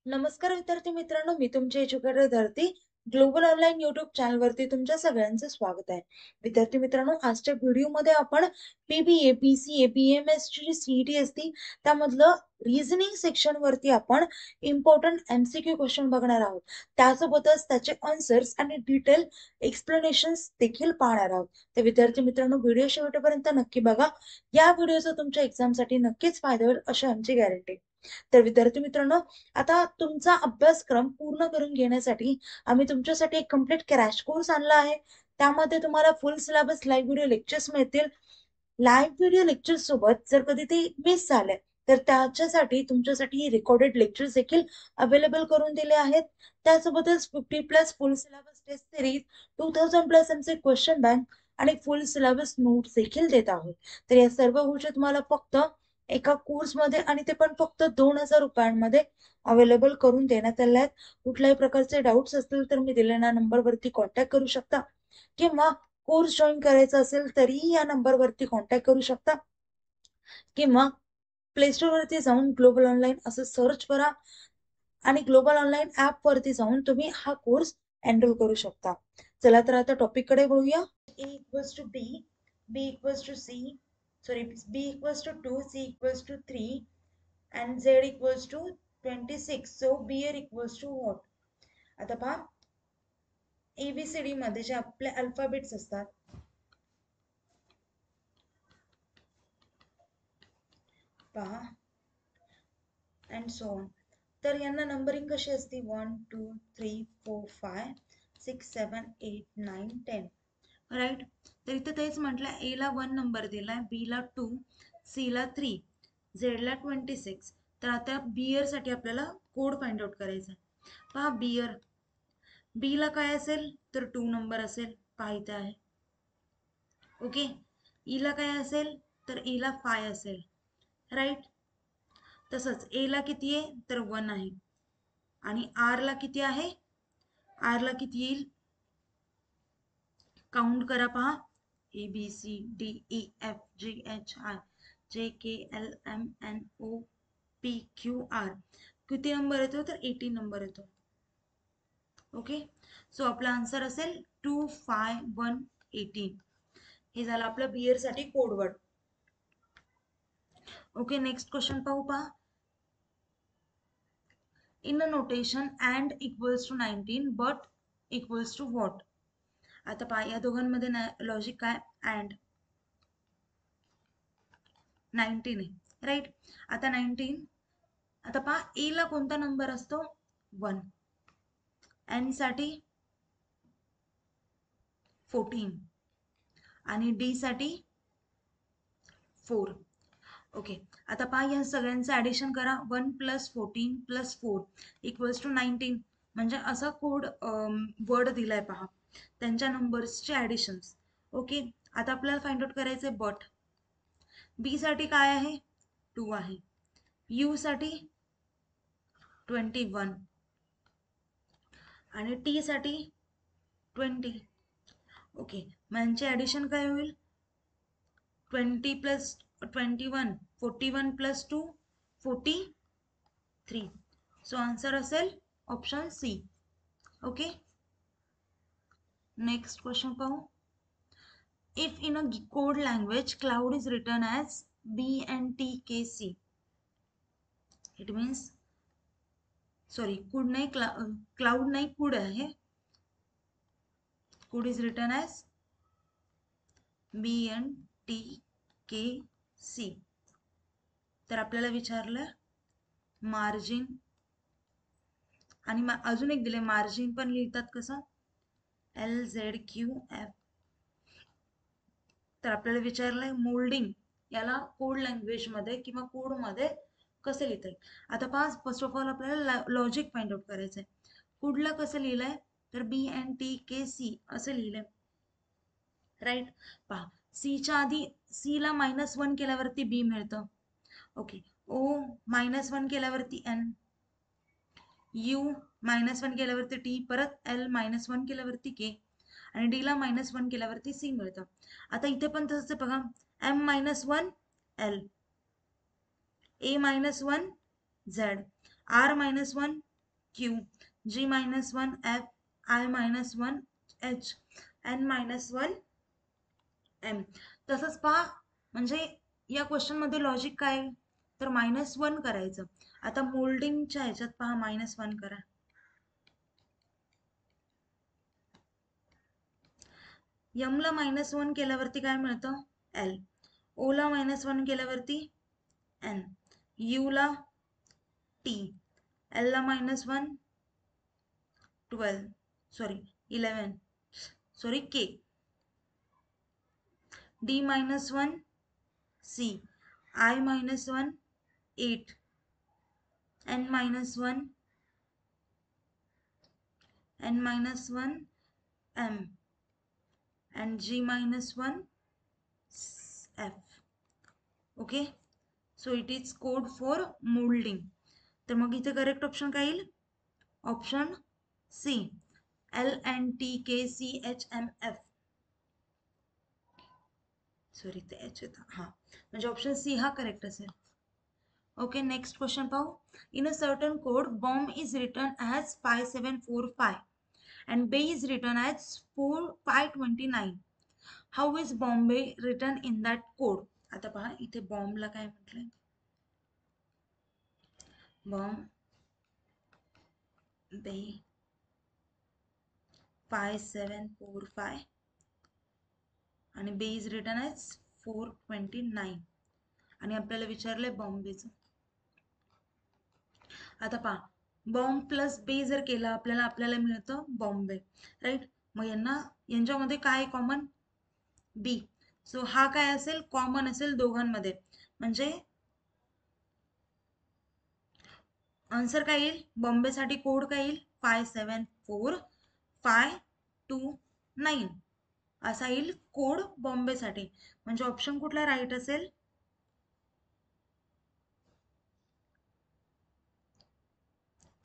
नमस्कार विद्यार्थी मित्रांनो, मी तुमची एज्युकेटर धरती ग्लोबल ऑनलाईन युट्यूब चॅनल वरती तुमच्या सगळ्यांचं स्वागत आहे. विद्यार्थी मित्रांनो, आजच्या व्हिडिओमध्ये आपण पीबीए, पीसीए, बीएमएस ची सीईटी असती त्यामधलं रिझनिंग सेक्शन वरती आपण इम्पॉर्टंट एमसीक्यू क्वेश्चन बघणार आहोत. त्यासोबतच त्याचे आन्सर्स आणि डिटेल एक्सप्लेनेशन्स देखील पाहणार आहोत. तर विद्यार्थी मित्रांनो, व्हिडिओ शेवटपर्यंत नक्की बघा. या व्हिडिओचा तुमच्या एक्झामसाठी नक्कीच फायदा होईल अशी आमची गॅरंटी. तर विद्यार्थी मित्रांनो, आता तुमचा अभ्यासक्रम पूर्ण करून घेण्यासाठी आम्ही तुमच्यासाठी एक कम्प्लीट क्रॅश कोर्स आणला आहे. त्यामध्ये तुम्हाला फुल सिलेबस लाईव्ह व्हिडिओ लेक्चर्स मिळतील. लाईव्ह व्हिडिओ लेक्चर सोबत जर कधी ते मिस झाले तर त्याच्यासाठी तुमच्यासाठी रेकॉर्डेड लेक्चर्स देखील अवेलेबल करून दिले आहेत. त्यासोबतच 50+ full syllabus test series, 2000+ MC question bank आणि फुल सिलेबस नोट्स देखील देत आहोत. तर या सर्व गोष्टी तुम्हाला फक्त एका कोर्समध्ये आणि ते पण फक्त 2000 रुपयांमध्ये अवेलेबल करून देण्यात आले आहेत. कुठल्याही प्रकारचे डाऊट्स असतील तर मी दिलेल्या नंबरवरती कॉन्टॅक्ट करू शकता, किंवा कोर्स जॉईन करायचा असेल तरीही या नंबरवरती कॉन्टॅक्ट करू शकता, किंवा प्ले स्टोर वरती जाऊन ग्लोबल ऑनलाईन असं सर्च करा आणि ग्लोबल ऑनलाईन ऍप वरती जाऊन तुम्ही हा कोर्स एनरोल करू शकता. चला तर आता टॉपिक कडे वळूया. A equals to B, B equals to C, sorry, B equals to 2, C equals to 3 and Z equals to 26. So B here equals to what? आता पहा, ABCD मध्ये जे आपले अल्फाबेट्स असतात, पहा, अँड सो ऑन. तर यांना नंबरिंग कशी असते? 1 2 3 4 5 6 7 8 9 10, राईट. तर इथे तेच म्हटलं, ए ला 1 नंबर दिलाय, बी ला 2, सी ला 3, झेड ला 26. तर आता बियर साठी आपल्याला कोड फाइंड आउट करायचा आहे. पहा, बियर, बी ला काय असेल तर 2 नंबर असेल, पहा इथे आहे. ओके, ई ला काय असेल तर ई ला 5 असेल, राईट. तसंच ए ला किती आहे तर 1 आहे, आणि आर ला किती आहे, आर ला किती येईल, काउंट करा, पहा, A B C D E F G H I J K L M N O P Q R. किती नंबर येतो तर 18 नंबर येतो. ओके, सो आपला आन्सर असेल 25118. हे झालं आपलं बियर साठी कोडवर्ड. ओके, नेक्स्ट क्वेश्चन पाहू. पहा, in a notation and equals to 19 but equals to what. आता पहा, या दोघांमध्ये लॉजिक काय, अँड 19 आहे, राईट. आता 19, आता पहा, ए ला कोणता नंबर असतो 1, एन साठी 14 आणि डी साठी 4. ओके, आता पहा, या सगळ्यांचं ऍडिशन करा. 1 + 14 + 4 इक्वल्स टू 19. म्हणजे असा कोड वर्ड दिलाय, पहा, त्यांच्या नंबर्सचे ऍडिशन्स. ओके, आता आपल्याला फाइंड आउट करायचे बट. बी साठी काय आहे 2 आहे, यू साठी 21 आणि टी साठी 20. ओके, म्हणजे ऍडिशन काय होईल, 20 + 21, 41 + 2 43. सो आन्सर असेल option C. Okay, next question पाहू. If in a code language cloud is written as BNTKC, it means, sorry, could नाही, क्लाउड नाही, कुड आहे. कुड इज रिटन ॲज BNTKC. तर आपल्याला विचारलं मार्जिन, आणि अजून एक दिले, मार्जिन पण लिहितात कसं, LZQF. तर आपल्याला विचारलंय मोल्डिंग, याला कोड लँग्वेज मध्ये किंवा कोड मध्ये कसं लिहिता येईल. आता पहा, फर्स्ट ऑफ ऑल आपल्याला लॉजिक फाइंड आउट करायचंय. कुडला कसं लिहिलंय तर BNTKC असं लिहिलंय, राईट. पहा, सीच्या आधी सी ला -1 केल्यावरती बी मिळतं. ओके, ओ -1 केल्यावरती एन, यू -1 केल्यावरती टी, परत एल -1 केल्यावरती के, आणि डी ला -1 केल्यावरती सी मिळतं. आता इथे पण तसंच आहे, बघा, M -1 L, A -1 Z, R -1 Q, G -1 F, I -1 H, N -1 M. तसंच पहा, म्हणजे या क्वेश्चन मध्ये लॉजिक काय आहे? तर -1 करायचं. आता मोल्डिंगच्या ह्याच्यात पहा, -1 करा. M ला -1 केल्यावरती काय मिळतं? L. O ला -1 केल्यावरती N. U ला T. L ला -1 11 K. D -1 C. I -1 8. N -1 M. And G -1 F. Okay, so it is code for molding. तर मग इथे करेक्ट ऑप्शन काय येईल? Option C, LNTKCHMF. सॉरी, ते एच येतं. हा, म्हणजे ऑप्शन सी हा करेक्ट असेल. ओके, नेक्स्ट क्वेश्चन पाहू. In a certain code bomb is written as 5745 and Bay is written as 529. How is Bombay written in that code? आता पहा, इथे बॉम्बला काय म्हटलंय? Bombay 5745 आणि बे इज रिटन ॲज 429 आणि आपल्याला विचारलंय बॉम्बेचं. आता पहा, बॉम्ब प्लस बे जर केला आपल्याला मिळतं बॉम्बे, राईट? मग यांच्यामध्ये काय कॉमन? बी. सो हा काय असेल? कॉमन असेल दोघांमध्ये. म्हणजे आन्सर काय येईल? बॉम्बेसाठी कोड काय येईल? 574529 असा येईल कोड बॉम्बेसाठी. म्हणजे ऑप्शन कुठला राईट असेल?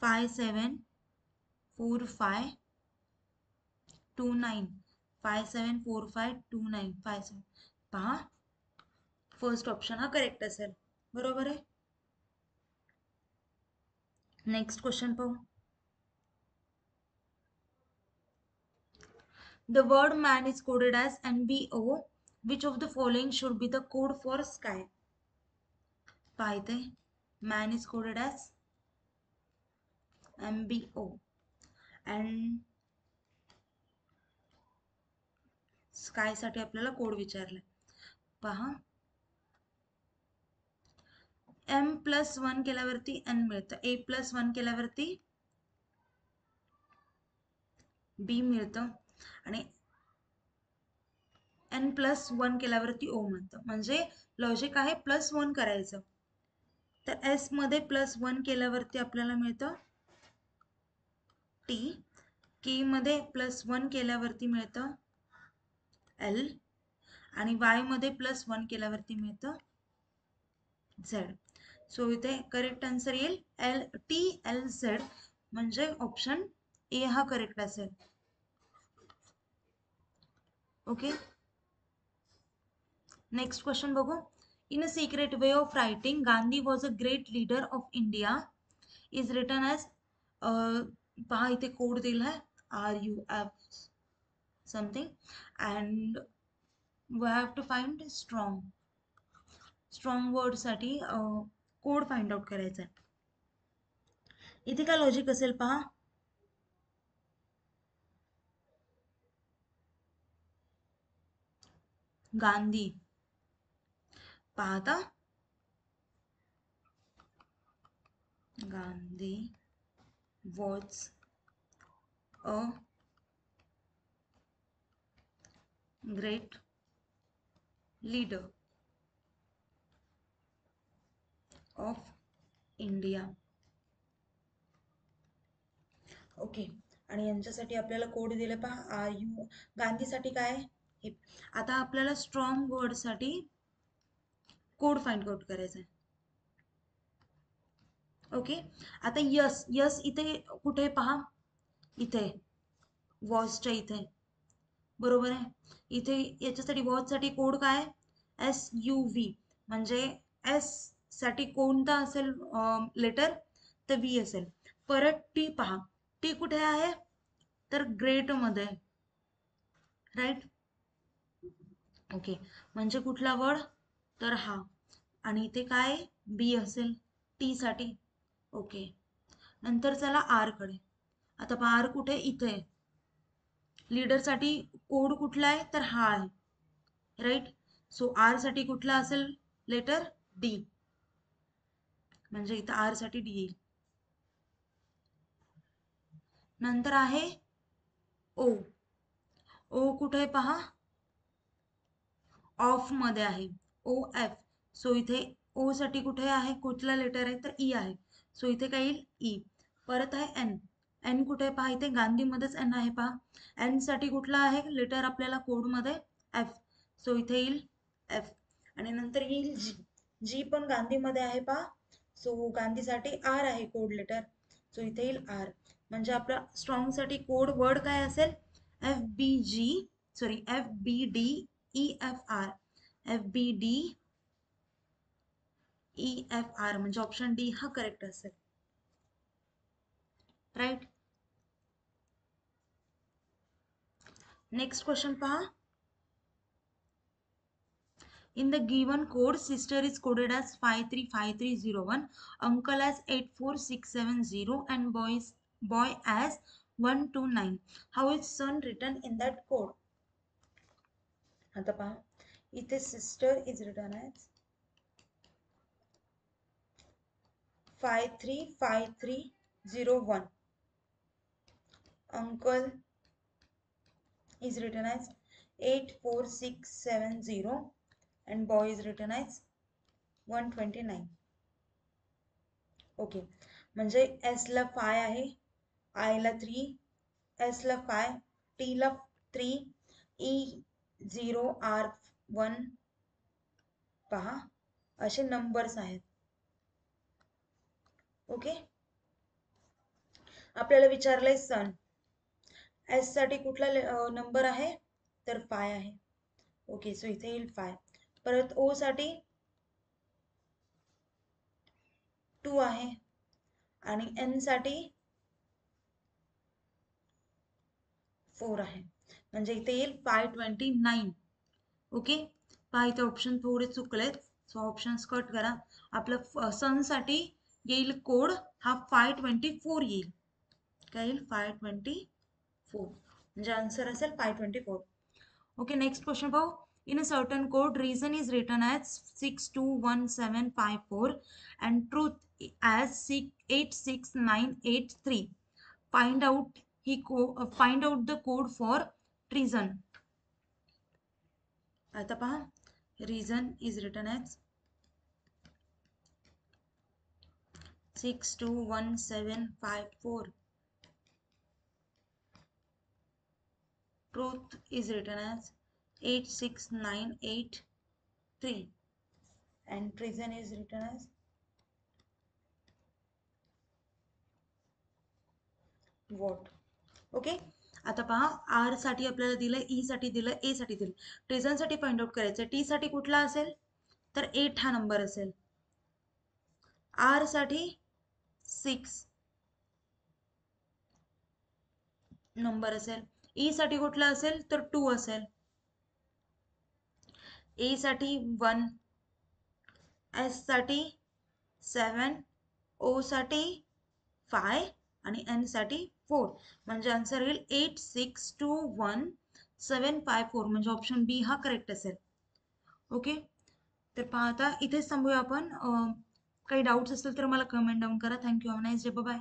574529. 574529. पहा, फर्स्ट ऑप्शन हा करेक्ट असेल. बरोबर आहे. नेक्स्ट क्वेश्चन पाहू. The word man is coded as NBO. Which of the following should be the code for sky? पहा इथे man is coded as MBO and sky साठी आपल्याला कोड विचारलाय. पहा, M+1 केल्यावरती N मिळतं, A+1 केल्यावरती B मिळतं आणि N+1 केल्यावरती O मिळतं. म्हणजे लॉजिक आहे +1 करायचं. तर S मध्ये +1 केल्यावरती आपल्याला मिळतं T. K मध्ये +1 केल्यावरती मिळतं L आणि Y मध्ये +1 केल्यावरती मिळतं Z. सो इथे करेक्ट आन्सर येईल TLZ. म्हणजे ऑप्शन ए हा करेक्ट असेल. ओके, नेक्स्ट क्वेश्चन बघू. In a secret way of writing Gandhi was a great leader of India is written as, पहा इथे कोड दिला आहे RUF something and we have to find strong word साठी code find out करायचा आहे. इथे काय लॉजिक असेल पहा. गांधी, पाहता Gandhi was a great leader of India. Okay, आणि यांच्यासाठी आपल्याला कोड दिले पहा RU. गांधीसाठी काय आहे? आता आपल्याला स्ट्रॉंग वर्ड साठी कोड फाइंड आउट करायचा आहे. ओके, आता यस इथे कुठे पहा, इथे वॉचच्या इथे, बरोबर आहे. इथे याच्यासाठी वॉचसाठी कोड काय? SUV. म्हणजे S साठी कोणता असेल लेटर? तर V असेल. परत टी पहा, टी कुठे आहे तर ग्रेट मध्ये, राईट. ओके, म्हणजे कुठला वर्ड तर हा, आणि इथे काय बी असेल टी साठी. ओके, नंतर चला आर कडे. आता पहा आर कुठे इथे, लीडर साठी कोड कुठला आहे तर हा आहे, राईट. सो आर साठी कुठला असेल लेटर डी, म्हणजे इथं आर साठी डी येईल. नंतर आहे ओ, ओ कुठे पहा ऑफ मध्ये आहे, ओ एफ. सो इथे ओ साठी कुठे आहे, कुठला लेटर आहे तर ई आहे, सो इथे काय येईल ई. परत आहे एन, एन कुठे पहा इथे गांधी मध्येच एन आहे पहा, एन साठी कुठला आहे लेटर आपल्याला कोड मध्ये एफ, सो इथे येईल एफ. आणि नंतर येईल जी, जी पण गांधी मध्ये आहे पहा, सो गांधीसाठी आर आहे कोड लेटर, सो इथे येईल आर. म्हणजे आपला स्ट्रॉंग साठी कोड वर्ड काय असेल F B G, sorry F B D E F R, F B D E F R, म्हणजे ऑप्शन डी हा करेक्ट असेल, राईट. नेक्स्ट क्वेश्चन पहा. In the given code, sister is coded as 535301, uncle as 84670, and boy as 129. How is son written in that code? आता पहा, इथे sister is written as 535301, uncle is written as 84670, and boy is written as 129. Okay, म्हणजे S ला 5 आहे, I ला 3, S ला 5, T ला 3, E 0, R 1. पहा असे नंबर्स आहेत. ओके, आपल्याला विचारलंय सन, एस साठी कुठला नंबर आहे तर 5 आहे. ओके, सो इथे येईल 5. परत ओ साठी 2 आहे, आणि एन साठी 4 आहे, म्हणजे इथे येईल 529. ओके, पहा इथे ऑप्शन थोडे चुकलेत, सो ऑप्शन्स कट करा. आपलं सन साठी येईल कोड हा 524 येईल, काय येईल 524, म्हणजे आन्सर असेल 524. ओके, नेक्स्ट क्वेश्चन पाहू. In a certain code, reason is written as 621754 and truth as 86983. Find out find out the code for treason. आता पहा, reason is written as 621754. Truth is written as 86983, and treason is written as what. Okay, आता पहा R साठी आपल्याला दिलंय, E साठी दिलंय, ए साठी दिलं, ट्रेझन साठी फाइंड आउट करायचं. टी साठी कुठला असेल तर 8 हा नंबर असेल, आर साठी 6 नंबर असेल, ई साठी कुठला असेल तर 2 असेल, ए साठी 1, एस साठी 7, ओ साठी 5, आणि एन साठी 4, म्हणजे आन्सर येईल 8621754, म्हणजे ऑप्शन बी हा करेक्ट असेल. ओके, तर पहा आता इथेच थांबूया आपण. काही डाऊट्स असतील तर मला कमेंट डाऊन करा. Thank you, have a nice day, bye.